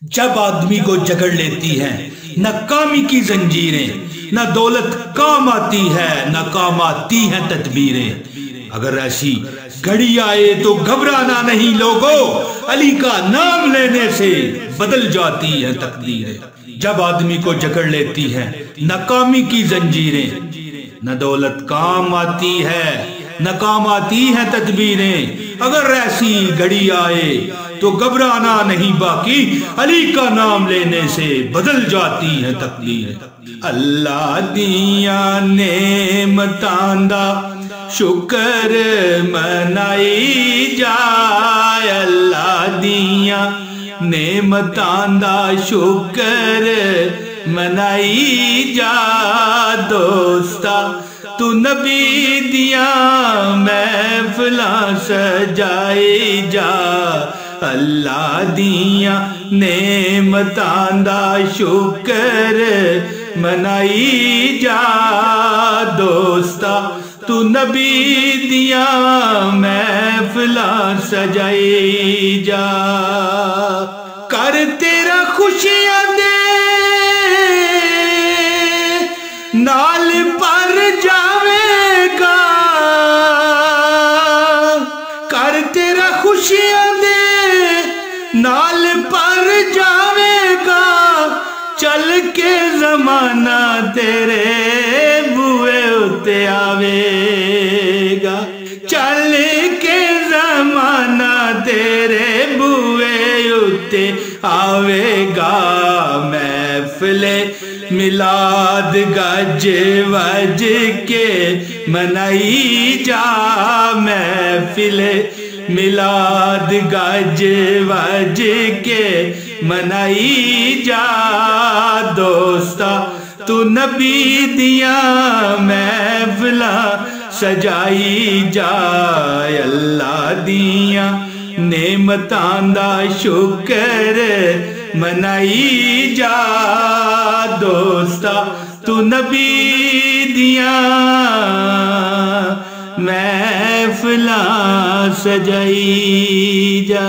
جب آدمی کو جکڑ لیتی ہیں ناکامی کی زنجیریں، نہ دولت کام آتی ہے نہ کام آتی ہیں تدبیریں۔ اگر ایسی گھڑی آئے تو گھبرانا نہیں لوگو، علی کا نام لینے سے بدل جاتی ہیں تقدیریں۔ جب آدمی کو جکڑ لیتی ہیں ناکامی کی زنجیریں، نہ دولت کام آتی ہے نہ کام آتی ہیں تدبیریں۔ اگر ایسی گھڑی آئے تو گھبرانا نہیں باقی، علی کا نام لینے سے بدل جاتی ہیں تقدیریں۔ اللہ دیاں نعمتاں دا شکر منائی جائے، اللہ دیاں نعمتاں دا شکر منائی جا دوستا، تو نبی دیاں محفلاں سجائی جا، اللہ دیاں نعمتاں دا شکر منائی جا دوستا، تو نبی دیاں محفلاں سجائی جا۔ کر تیرا خوشیاں دے نال پر جاوے گا، کر تیرا خوشیاں دے نال پر جاوے گا، چل کے زمانہ تیرے بوئے اتے آوے گا، چل کے زمانہ تیرے بوئے اتے آوے گا۔ محفل میلاد گج وج کے منائی جا، محفل میلاد گج وج کے منائی جا دوستا، تو نبی دیاں محفلاں سجائی جا، اللہ دیاں نعمتاں دا شکر منائی جا دوستا، تو نبی دیاں محفلاں سجائی جا۔